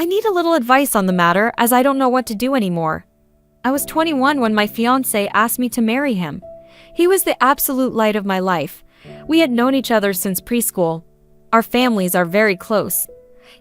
I need a little advice on the matter as I don't know what to do anymore. I was 21 when my fiancé asked me to marry him. He was the absolute light of my life. We had known each other since preschool. Our families are very close.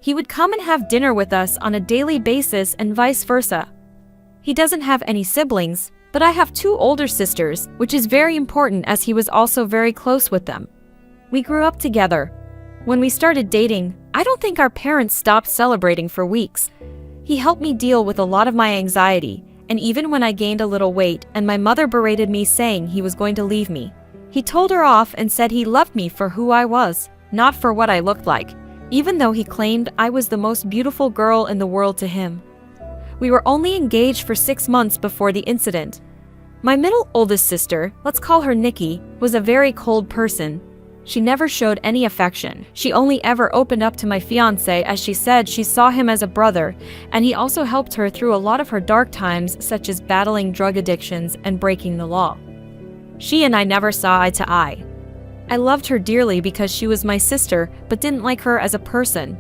He would come and have dinner with us on a daily basis and vice versa. He doesn't have any siblings, but I have 2 older sisters, which is very important as he was also very close with them. We grew up together. When we started dating, I don't think our parents stopped celebrating for weeks. He helped me deal with a lot of my anxiety, and even when I gained a little weight and my mother berated me saying he was going to leave me, he told her off and said he loved me for who I was, not for what I looked like, even though he claimed I was the most beautiful girl in the world to him. We were only engaged for 6 months before the incident. My middle oldest sister, let's call her Nikki, was a very cold person. She never showed any affection. She only ever opened up to my fiancé as she said she saw him as a brother, and he also helped her through a lot of her dark times such as battling drug addictions and breaking the law. She and I never saw eye to eye. I loved her dearly because she was my sister, but didn't like her as a person.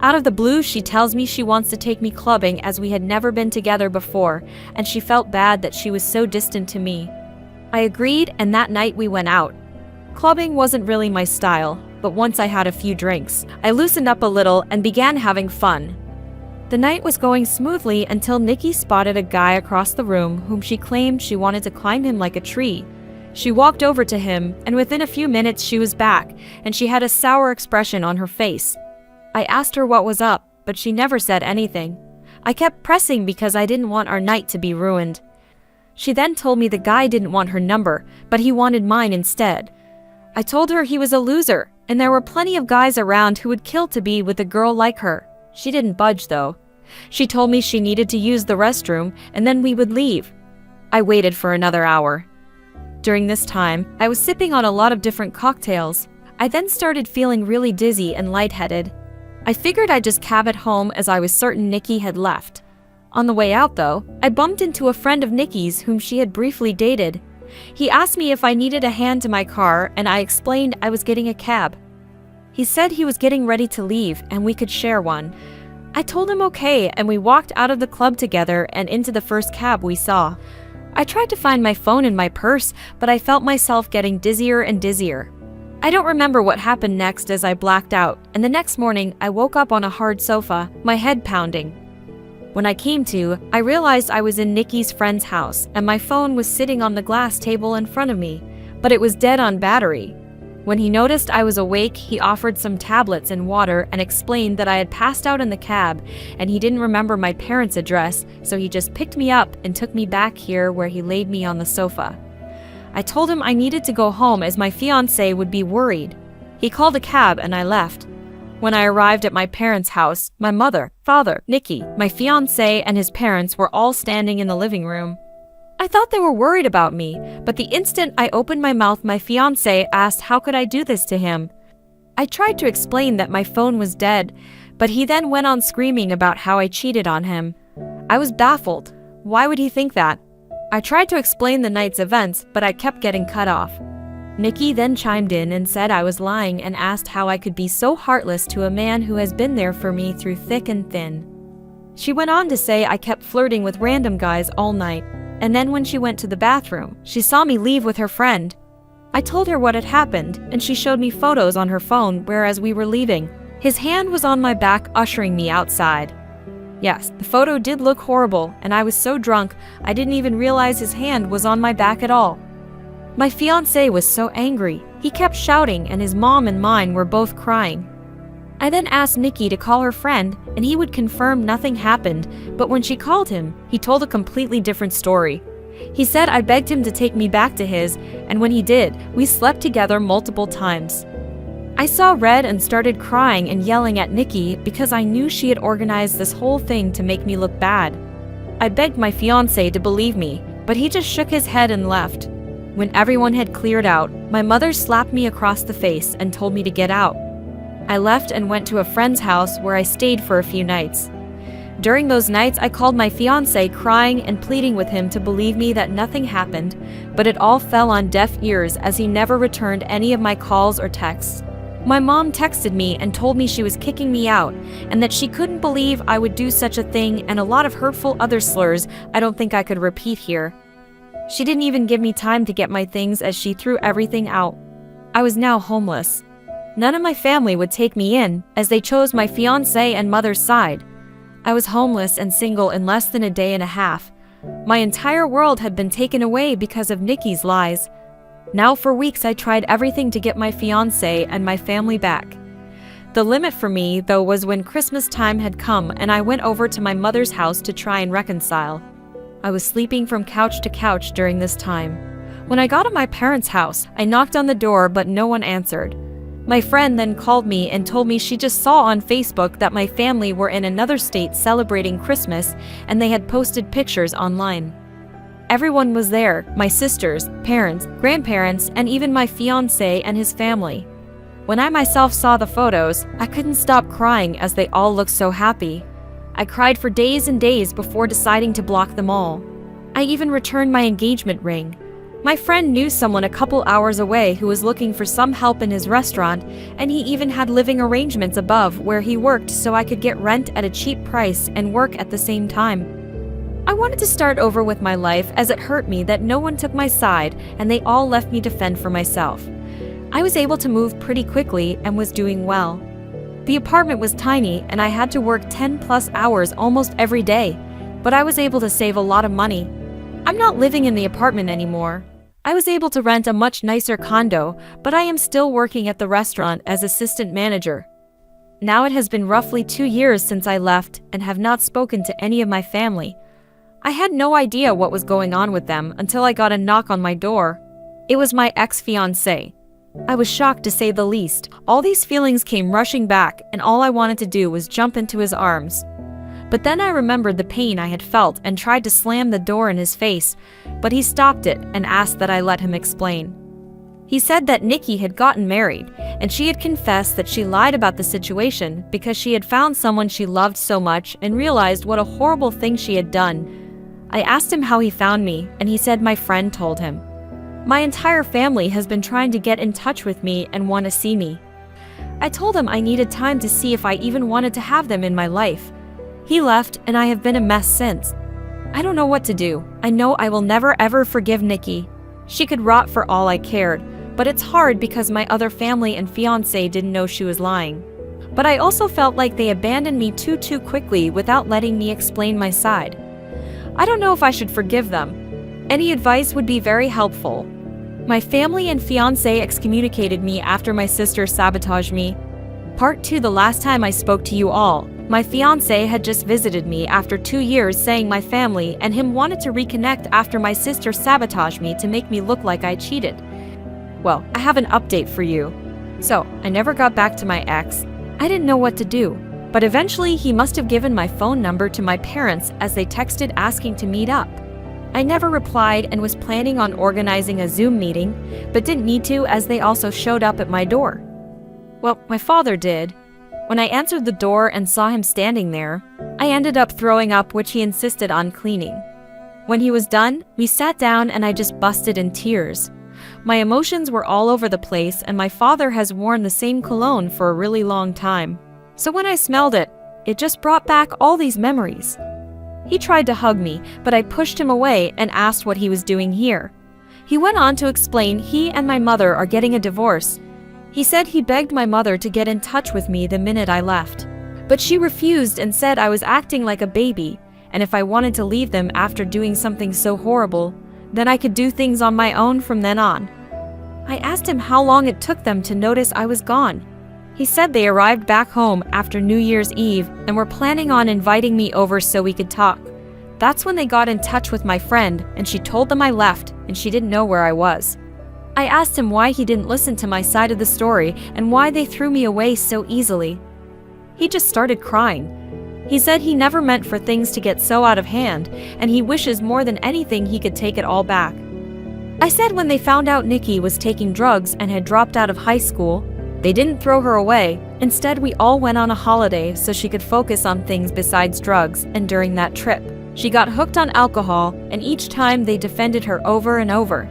Out of the blue, she tells me she wants to take me clubbing as we had never been together before, and she felt bad that she was so distant to me. I agreed, and that night we went out. Clubbing wasn't really my style, but once I had a few drinks, I loosened up a little and began having fun. The night was going smoothly until Nikki spotted a guy across the room whom she claimed she wanted to climb him like a tree. She walked over to him, and within a few minutes she was back, and she had a sour expression on her face. I asked her what was up, but she never said anything. I kept pressing because I didn't want our night to be ruined. She then told me the guy didn't want her number, but he wanted mine instead. I told her he was a loser, and there were plenty of guys around who would kill to be with a girl like her. She didn't budge though. She told me she needed to use the restroom, and then we would leave. I waited for another hour. During this time, I was sipping on a lot of different cocktails. I then started feeling really dizzy and lightheaded. I figured I'd just cab it home as I was certain Nikki had left. On the way out though, I bumped into a friend of Nikki's whom she had briefly dated. He asked me if I needed a hand to my car, and I explained I was getting a cab. He said he was getting ready to leave and we could share one. I told him okay, and we walked out of the club together and into the first cab we saw. I tried to find my phone in my purse, but I felt myself getting dizzier and dizzier. I don't remember what happened next as I blacked out, and the next morning I woke up on a hard sofa, my head pounding. When I came to, I realized I was in Nikki's friend's house, and my phone was sitting on the glass table in front of me, but it was dead on battery. When he noticed I was awake, he offered some tablets and water and explained that I had passed out in the cab, and he didn't remember my parents' address, so he just picked me up and took me back here where he laid me on the sofa. I told him I needed to go home as my fiancé would be worried. He called a cab and I left. When I arrived at my parents' house, my mother, father, Nikki, my fiancé, and his parents were all standing in the living room. I thought they were worried about me, but the instant I opened my mouth, my fiancé asked how could I do this to him. I tried to explain that my phone was dead, but he then went on screaming about how I cheated on him. I was baffled. Why would he think that? I tried to explain the night's events, but I kept getting cut off. Nikki then chimed in and said I was lying and asked how I could be so heartless to a man who has been there for me through thick and thin. She went on to say I kept flirting with random guys all night, and then when she went to the bathroom, she saw me leave with her friend. I told her what had happened, and she showed me photos on her phone whereas we were leaving. His hand was on my back ushering me outside. Yes, the photo did look horrible, and I was so drunk I didn't even realize his hand was on my back at all. My fiancé was so angry. He kept shouting and his mom and mine were both crying. I then asked Nikki to call her friend and he would confirm nothing happened, but when she called him, he told a completely different story. He said I begged him to take me back to his, and when he did, we slept together multiple times. I saw red and started crying and yelling at Nikki because I knew she had organized this whole thing to make me look bad. I begged my fiancé to believe me, but he just shook his head and left. When everyone had cleared out, my mother slapped me across the face and told me to get out. I left and went to a friend's house where I stayed for a few nights. During those nights, I called my fiancé crying and pleading with him to believe me that nothing happened, but it all fell on deaf ears as he never returned any of my calls or texts. My mom texted me and told me she was kicking me out and that she couldn't believe I would do such a thing, and a lot of hurtful other slurs I don't think I could repeat here. She didn't even give me time to get my things as she threw everything out. I was now homeless. None of my family would take me in, as they chose my fiancé and mother's side. I was homeless and single in less than a day and a half. My entire world had been taken away because of Nikki's lies. Now for weeks I tried everything to get my fiancé and my family back. The limit for me, though, was when Christmas time had come and I went over to my mother's house to try and reconcile. I was sleeping from couch to couch during this time. When I got to my parents' house, I knocked on the door but no one answered. My friend then called me and told me she just saw on Facebook that my family were in another state celebrating Christmas and they had posted pictures online. Everyone was there, my sisters, parents, grandparents, and even my fiancé and his family. When I myself saw the photos, I couldn't stop crying as they all looked so happy. I cried for days and days before deciding to block them all. I even returned my engagement ring. My friend knew someone a couple hours away who was looking for some help in his restaurant, and he even had living arrangements above where he worked so I could get rent at a cheap price and work at the same time. I wanted to start over with my life, as it hurt me that no one took my side and they all left me to fend for myself. I was able to move pretty quickly and was doing well. The apartment was tiny and I had to work 10+ hours almost every day, but I was able to save a lot of money. I'm not living in the apartment anymore. I was able to rent a much nicer condo, but I am still working at the restaurant as assistant manager. Now it has been roughly 2 years since I left and have not spoken to any of my family. I had no idea what was going on with them until I got a knock on my door. It was my ex-fiancé. I was shocked, to say the least. All these feelings came rushing back and all I wanted to do was jump into his arms. But then I remembered the pain I had felt and tried to slam the door in his face, but he stopped it and asked that I let him explain. He said that Nikki had gotten married and she had confessed that she lied about the situation because she had found someone she loved so much and realized what a horrible thing she had done. I asked him how he found me, and he said my friend told him. My entire family has been trying to get in touch with me and want to see me. I told him I needed time to see if I even wanted to have them in my life. He left, and I have been a mess since. I don't know what to do. I know I will never ever forgive Nikki. She could rot for all I cared, but it's hard because my other family and fiancé didn't know she was lying. But I also felt like they abandoned me too quickly without letting me explain my side. I don't know if I should forgive them. Any advice would be very helpful. My family and fiancé excommunicated me after my sister sabotaged me. Part 2. The last time I spoke to you all, my fiancé had just visited me after 2 years, saying my family and him wanted to reconnect after my sister sabotaged me to make me look like I cheated. Well, I have an update for you. So, I never got back to my ex. I didn't know what to do. But eventually he must have given my phone number to my parents as they texted asking to meet up. I never replied and was planning on organizing a Zoom meeting, but didn't need to as they also showed up at my door. Well, my father did. When I answered the door and saw him standing there, I ended up throwing up, which he insisted on cleaning. When he was done, we sat down and I just busted in tears. My emotions were all over the place, and my father has worn the same cologne for a really long time. So when I smelled it, it just brought back all these memories. He tried to hug me, but I pushed him away and asked what he was doing here. He went on to explain he and my mother are getting a divorce. He said he begged my mother to get in touch with me the minute I left. But she refused and said I was acting like a baby, and if I wanted to leave them after doing something so horrible, then I could do things on my own from then on. I asked him how long it took them to notice I was gone. He said they arrived back home after New Year's Eve and were planning on inviting me over so we could talk. That's when they got in touch with my friend and she told them I left and she didn't know where I was. I asked him why he didn't listen to my side of the story and why they threw me away so easily. He just started crying. He said he never meant for things to get so out of hand and he wishes more than anything he could take it all back. I said when they found out Nikki was taking drugs and had dropped out of high school, they didn't throw her away. Instead, we all went on a holiday so she could focus on things besides drugs, and during that trip, she got hooked on alcohol, and each time they defended her over and over.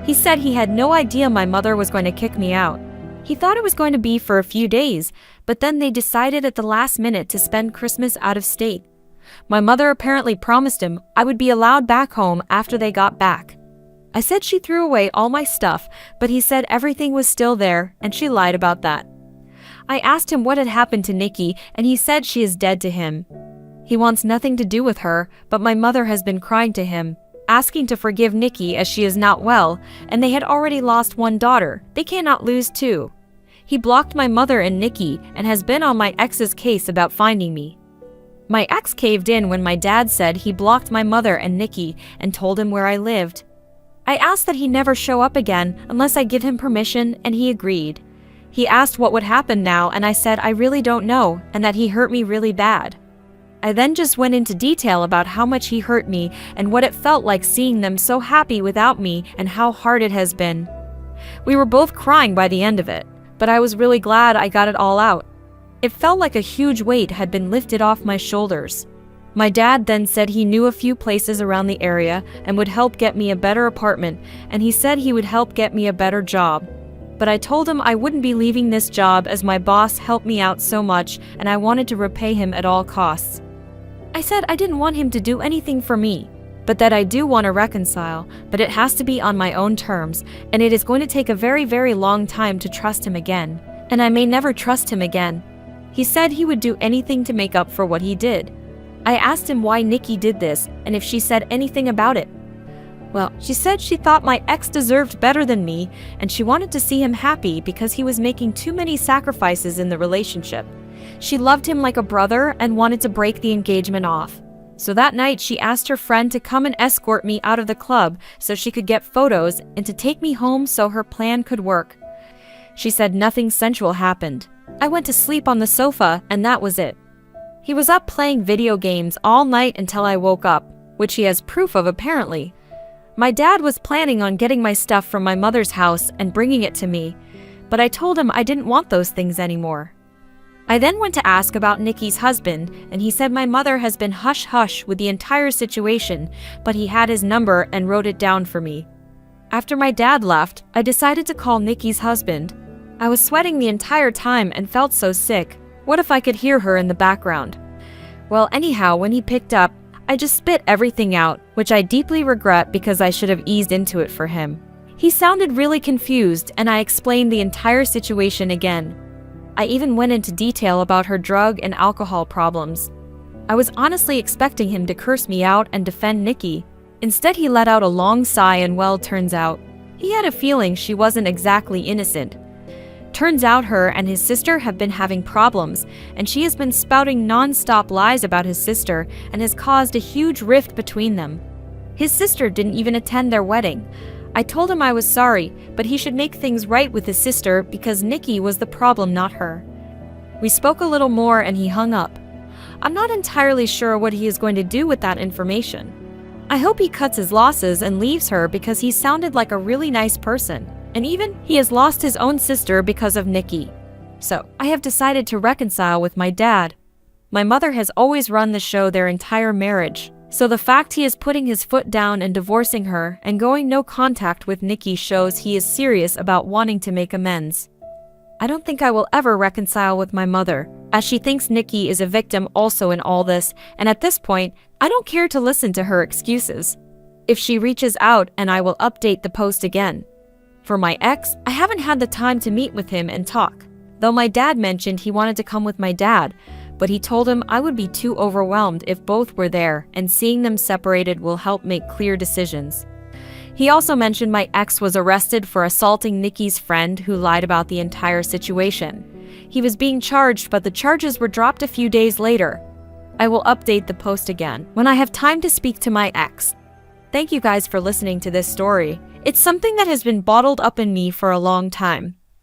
He said he had no idea my mother was going to kick me out. He He thought it was going to be for a few days, but then they decided at the last minute to spend Christmas out of state. My mother apparently promised him I would be allowed back home after they got back. I said she threw away all my stuff, but he said everything was still there, and she lied about that. I asked him what had happened to Nikki, and he said she is dead to him. He wants nothing to do with her, but my mother has been crying to him, asking to forgive Nikki as she is not well, and they had already lost one daughter. They cannot lose two. He blocked my mother and Nikki and has been on my ex's case about finding me. My ex caved in when my dad said he blocked my mother and Nikki and told him where I lived. I asked that he never show up again unless I give him permission, and he agreed. He asked what would happen now, and I said I really don't know and that he hurt me really bad. I then just went into detail about how much he hurt me and what it felt like seeing them so happy without me and how hard it has been. We were both crying by the end of it, but I was really glad I got it all out. It felt like a huge weight had been lifted off my shoulders. My dad then said he knew a few places around the area and would help get me a better apartment, and he said he would help get me a better job. But I told him I wouldn't be leaving this job as my boss helped me out so much and I wanted to repay him at all costs. I said I didn't want him to do anything for me, but that I do want to reconcile, but it has to be on my own terms, and it is going to take a very, very long time to trust him again, and I may never trust him again. He said he would do anything to make up for what he did. I asked him why Nikki did this and if she said anything about it. Well, she said she thought my ex deserved better than me and she wanted to see him happy because he was making too many sacrifices in the relationship. She loved him like a brother and wanted to break the engagement off. So that night she asked her friend to come and escort me out of the club so she could get photos and to take me home so her plan could work. She said nothing sensual happened. I went to sleep on the sofa and that was it. He was up playing video games all night until I woke up, which he has proof of apparently. My dad was planning on getting my stuff from my mother's house and bringing it to me, but I told him I didn't want those things anymore. I then went to ask about Nikki's husband, and he said my mother has been hush-hush with the entire situation, but he had his number and wrote it down for me. After my dad left, I decided to call Nikki's husband. I was sweating the entire time and felt so sick. What if I could hear her in the background? Well, anyhow, when he picked up, I just spit everything out, which I deeply regret because I should have eased into it for him. He sounded really confused, and I explained the entire situation again. I even went into detail about her drug and alcohol problems. I was honestly expecting him to curse me out and defend Nikki. Instead, he let out a long sigh and well, turns out, he had a feeling she wasn't exactly innocent. Turns out her and his sister have been having problems, and she has been spouting non-stop lies about his sister and has caused a huge rift between them. His sister didn't even attend their wedding. I told him I was sorry, but he should make things right with his sister because Nikki was the problem, not her. We spoke a little more and he hung up. I'm not entirely sure what he is going to do with that information. I hope he cuts his losses and leaves her because he sounded like a really nice person. And even he has lost his own sister because of Nikki. So, I have decided to reconcile with my dad. My mother has always run the show their entire marriage, so the fact he is putting his foot down and divorcing her and going no contact with Nikki shows he is serious about wanting to make amends. I don't think I will ever reconcile with my mother, as she thinks Nikki is a victim also in all this, and at this point, I don't care to listen to her excuses. If she reaches out, and I will update the post again. For my ex, I haven't had the time to meet with him and talk, though my dad mentioned he wanted to come with my dad, but he told him I would be too overwhelmed if both were there, and seeing them separated will help make clear decisions. He also mentioned my ex was arrested for assaulting Nikki's friend who lied about the entire situation. He was being charged, but the charges were dropped a few days later. I will update the post again when I have time to speak to my ex. Thank you guys for listening to this story. It's something that has been bottled up in me for a long time.